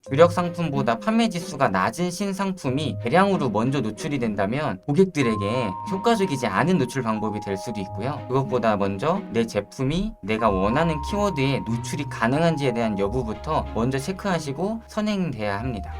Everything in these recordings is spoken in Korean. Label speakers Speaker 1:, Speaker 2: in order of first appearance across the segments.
Speaker 1: 주력 상품보다 판매 지수가 낮은 신상품이 대량으로 먼저 노출이 된다면 고객들에게 효과적이지 않은 노출 방법이 될 수도 있고요. 그것보다 먼저 내 제품이 내가 원하는 키워드에 노출이 가능한지에 대한 여부부터 먼저 체크하시고 선행돼야 합니다.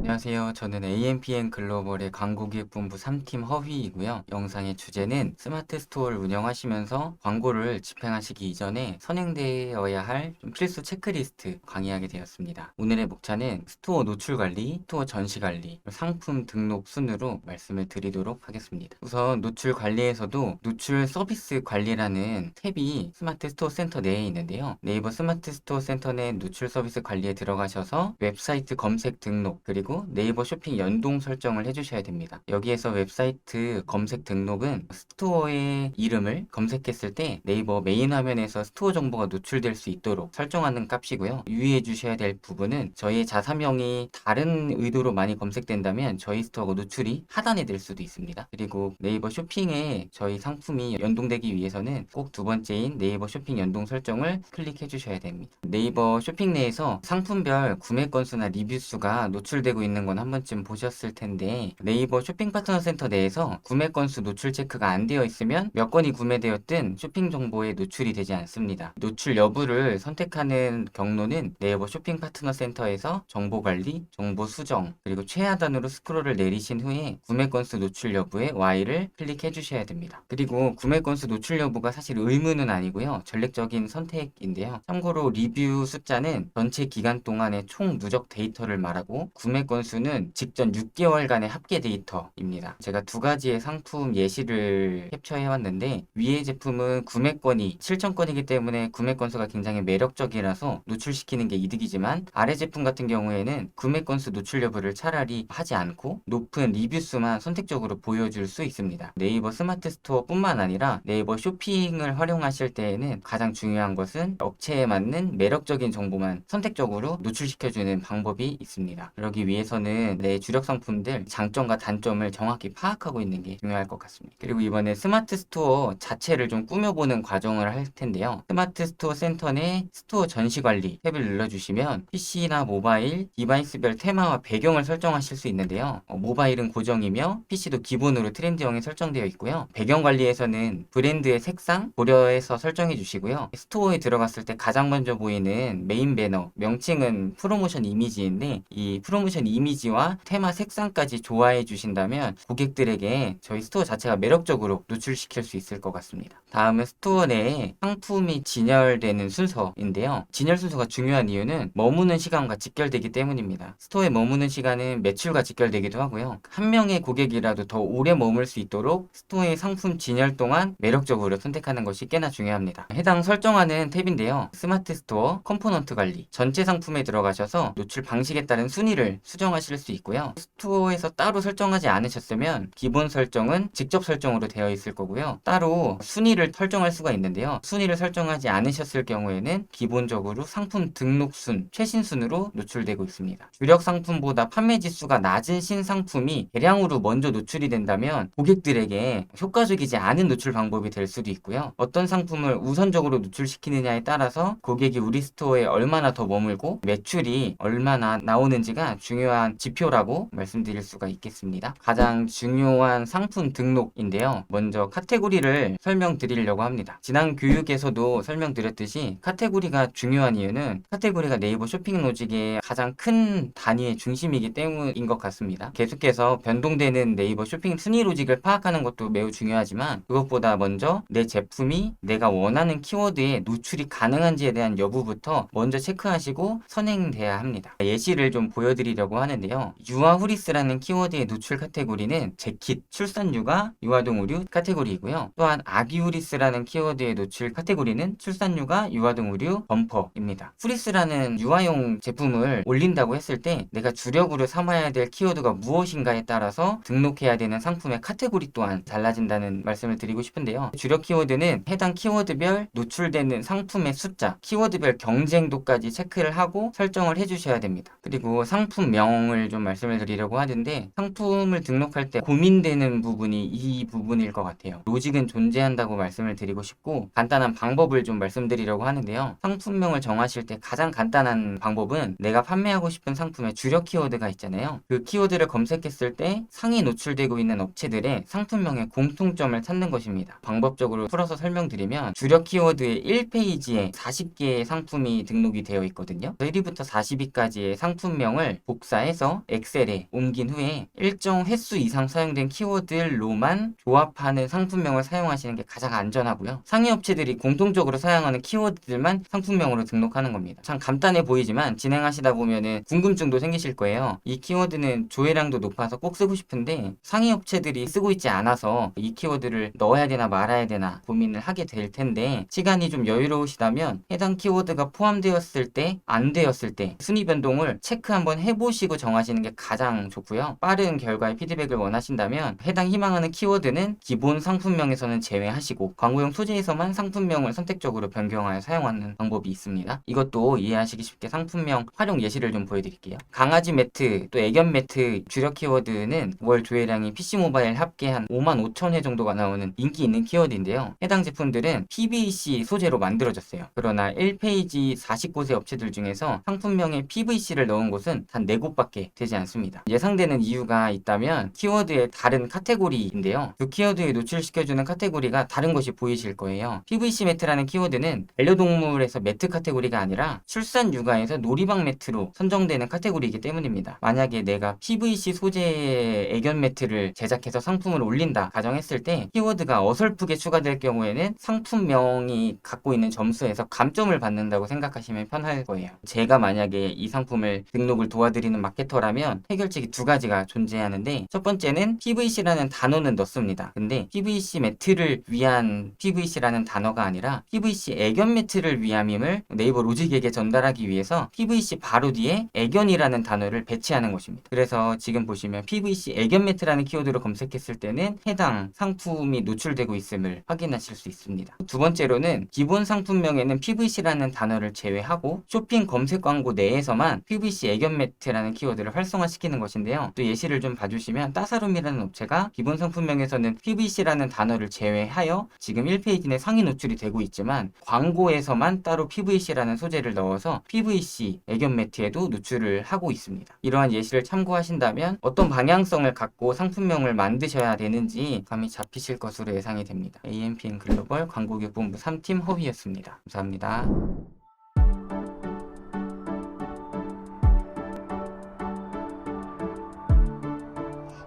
Speaker 1: 안녕하세요. 저는 AMPN 글로벌의 광고기획본부 3팀 허휘이고요. 영상의 주제는 스마트 스토어를 운영하시면서 광고를 집행하시기 이전에 선행되어야 할 좀 필수 체크리스트 강의하게 되었습니다. 오늘의 목차는 스토어 노출 관리, 스토어 전시 관리, 상품 등록 순으로 말씀을 드리도록 하겠습니다. 우선 노출 관리에서도 노출 서비스 관리라는 탭이 스마트 스토어 센터 내에 있는데요. 네이버 스마트 스토어 센터 내 노출 서비스 관리에 들어가셔서 웹사이트 검색 등록 그리고 네이버 쇼핑 연동 설정을 해주셔야 됩니다. 여기에서 웹사이트 검색 등록은 스토어의 이름을 검색했을 때 네이버 메인 화면에서 스토어 정보가 노출될 수 있도록 설정하는 값이고요. 유의해 주셔야 될 부분은 저희의 자사명이 다른 의도로 많이 검색된다면 저희 스토어가 노출이 하단에 될 수도 있습니다. 그리고 네이버 쇼핑에 저희 상품이 연동되기 위해서는 꼭 두 번째인 네이버 쇼핑 연동 설정을 클릭해 주셔야 됩니다. 네이버 쇼핑 내에서 상품별 구매 건수나 리뷰 수가 노출되고 있는 건 한 번쯤 보셨을 텐데 네이버 쇼핑 파트너 센터 내에서 구매 건수 노출 체크가 안 되어 있으면 몇 건이 구매되었든 쇼핑 정보에 노출이 되지 않습니다. 노출 여부를 선택하는 경로는 네이버 쇼핑 파트너 센터에서 정보 관리, 정보 수정, 그리고 최하단으로 스크롤을 내리신 후에 구매 건수 노출 여부에 Y를 클릭해 주셔야 됩니다. 그리고 구매 건수 노출 여부가 사실 의무는 아니고요. 전략적인 선택인데요. 참고로 리뷰 숫자는 전체 기간 동안의 총 누적 데이터를 말하고 구매 건수는 직전 6개월간의 합계 데이터입니다. 제가 두 가지의 상품 예시를 캡처해 왔는데 위의 제품은 구매건이 7,000건이기 때문에 구매 건수가 굉장히 매력적이라서 노출시키는 게 이득이지만 아래 제품 같은 경우에는 구매 건수 노출 여부를 차라리 하지 않고 높은 리뷰 수만 선택적으로 보여줄 수 있습니다. 네이버 스마트 스토어 뿐만 아니라 네이버 쇼핑을 활용하실 때에는 가장 중요한 것은 업체에 맞는 매력적인 정보만 선택적으로 노출시켜주는 방법이 있습니다. 그러기 위해서는 내 주력 상품들 장점과 단점을 정확히 파악하고 있는 게 중요할 것 같습니다. 그리고 이번에 스마트 스토어 자체를 좀 꾸며보는 과정을 할 텐데요. 스마트 스토어 센터 내 스토어 전시 관리 탭을 눌러주시면 PC나 모바일, 디바이스별 테마와 배경을 설정하실 수 있는데요. 모바일은 고정이며 PC도 기본으로 트렌드형에 설정되어 있고요. 배경 관리에서는 브랜드의 색상 고려해서 설정해 주시고요. 스토어에 들어갔을 때 가장 먼저 보이는 메인 배너, 명칭은 프로모션 이미지인데 이 프로모션 이미지와 테마 색상까지 좋아해 주신다면 고객들에게 저희 스토어 자체가 매력적으로 노출시킬 수 있을 것 같습니다. 다음은 스토어 내에 상품이 진열되는 순서인데요. 진열 순서가 중요한 이유는 머무는 시간과 직결되기 때문입니다. 스토어에 머무는 시간은 매출과 직결되기도 하고요. 한 명의 고객이라도 더 오래 머물 수 있도록 스토어의 상품 진열 동안 매력적으로 선택하는 것이 꽤나 중요합니다. 해당 설정하는 탭인데요. 스마트 스토어 컴포넌트 관리 전체 상품에 들어가셔서 노출 방식에 따른 순위를 수정하실 수 있고요. 스토어에서 따로 설정하지 않으셨으면 기본 설정은 직접 설정으로 되어 있을 거고요. 따로 순위를 설정할 수가 있는데요. 순위를 설정하지 않으셨을 경우에는 기본적으로 상품 등록순, 최신순으로 노출되고 있습니다. 주력 상품보다 판매 지수가 낮은 신상품이 대량으로 먼저 노출이 된다면 고객들에게 효과적이지 않은 노출 방법이 될 수도 있고요. 어떤 상품을 우선적으로 노출시키느냐에 따라서 고객이 우리 스토어에 얼마나 더 머물고 매출이 얼마나 나오는지가 중요한 지표라고 말씀드릴 수가 있겠습니다. 가장 중요한 상품 등록인데요. 먼저 카테고리를 설명드리려고 합니다. 지난 교육에서도 설명드렸듯이 카테고리가 중요한 이유는 카테고리가 네이버 쇼핑 로직의 가장 큰 단위의 중심이기 때문인 것 같습니다. 계속해서 변동되는 네이버 쇼핑 순위 로직을 파악하는 것도 매우 중요하지만 그것보다 먼저 내 제품이 내가 원하는 키워드에 노출이 가능한지에 대한 여부부터 먼저 체크하시고 선행돼야 합니다. 예시를 좀 보여드리려고 하는데요. 유아후리스라는 키워드의 노출 카테고리는 재킷, 출산 육아, 유아동 의류 카테고리이고요. 또한 아기후리스라는 키워드의 노출 카테고리는 출산 육아, 유아동 의류 범퍼입니다. 후리스라는 유아용 제품을 올린다고 했을 때 내가 주력으로 삼아야 될 키워드가 무엇인가에 따라서 등록해야 되는 상품의 카테고리 또한 달라진다는 말씀을 드리고 싶은데요. 주력 키워드는 해당 키워드별 노출되는 상품의 숫자, 키워드별 경쟁도까지 체크를 하고 설정을 해주셔야 됩니다. 그리고 상품명 상품명을 좀 말씀을 드리려고 하는데, 상품을 등록할 때 고민되는 부분이 이 부분일 것 같아요. 로직은 존재한다고 말씀을 드리고 싶고, 간단한 방법을 좀 말씀드리려고 하는데요. 상품명을 정하실 때 가장 간단한 방법은 내가 판매하고 싶은 상품의 주력 키워드가 있잖아요. 그 키워드를 검색했을 때 상위 노출되고 있는 업체들의 상품명의 공통점을 찾는 것입니다. 방법적으로 풀어서 설명드리면, 주력 키워드의 1페이지에 40개의 상품이 등록이 되어 있거든요. 1위부터 40위까지의 상품명을 복사해서 엑셀에 옮긴 후에 일정 횟수 이상 사용된 키워드로만 조합하는 상품명을 사용하시는 게 가장 안전하고요. 상위 업체들이 공통적으로 사용하는 키워드들만 상품명으로 등록하는 겁니다. 참 간단해 보이지만 진행하시다 보면은 궁금증도 생기실 거예요. 이 키워드는 조회량도 높아서 꼭 쓰고 싶은데 상위 업체들이 쓰고 있지 않아서 이 키워드를 넣어야 되나 말아야 되나 고민을 하게 될 텐데, 시간이 좀 여유로우시다면 해당 키워드가 포함되었을 때, 안 되었을 때 순위 변동을 체크 한번 해보시고 정하시는 게 가장 좋고요. 빠른 결과의 피드백을 원하신다면 해당 희망하는 키워드는 기본 상품명에서는 제외하시고 광고용 소재에서만 상품명을 선택적으로 변경하여 사용하는 방법이 있습니다. 이것도 이해하시기 쉽게 상품명 활용 예시를 좀 보여드릴게요. 강아지 매트, 또 애견 매트 주력 키워드는 월 조회량이 PC 모바일 합계 한 55,000회 정도가 나오는 인기 있는 키워드인데요. 해당 제품들은 PVC 소재로 만들어졌어요. 그러나 1페이지 40곳의 업체들 중에서 상품명에 PVC를 넣은 곳은 단 4곳밖에 되지 않습니다. 예상되는 이유가 있다면 키워드의 다른 카테고리인데요. 그 키워드에 노출시켜주는 카테고리가 다른 것이 보이실 거예요. PVC 매트라는 키워드는 반려동물에서 매트 카테고리가 아니라 출산 육아에서 놀이방 매트로 선정되는 카테고리이기 때문입니다. 만약에 내가 PVC 소재의 애견 매트를 제작해서 상품을 올린다 가정했을 때 키워드가 어설프게 추가될 경우에는 상품명이 갖고 있는 점수에서 감점을 받는다고 생각하시면 편할 거예요. 제가 만약에 이 상품을 등록을 도와드리는 마케터라면 해결책이 두 가지가 존재하는데, 첫 번째는 PVC라는 단어는 넣습니다. 근데 PVC 매트를 위한 PVC라는 단어가 아니라 PVC 애견 매트를 위함임을 네이버 로직에게 전달하기 위해서 PVC 바로 뒤에 애견이라는 단어를 배치하는 것입니다. 그래서 지금 보시면 PVC 애견 매트라는 키워드로 검색했을 때는 해당 상품이 노출되고 있음을 확인하실 수 있습니다. 두 번째로는 기본 상품명에는 PVC라는 단어를 제외하고 쇼핑 검색 광고 내에서만 PVC 애견 매트라는 키워드를 활성화시키는 것인데요. 또 예시를 좀 봐주시면 따사룸이라는 업체가 기본 상품명에서는 PVC라는 단어를 제외하여 지금 1페이지 내 상위 노출이 되고 있지만 광고에서만 따로 PVC라는 소재를 넣어서 PVC 애견 매트에도 노출을 하고 있습니다. 이러한 예시를 참고하신다면 어떤 방향성을 갖고 상품명을 만드셔야 되는지 감이 잡히실 것으로 예상이 됩니다. AMPN 글로벌 광고기획본부 3팀 허휘였습니다. 감사합니다.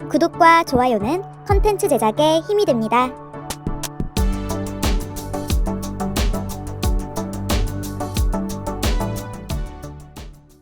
Speaker 2: 구독과 좋아요는 컨텐츠 제작에 힘이 됩니다.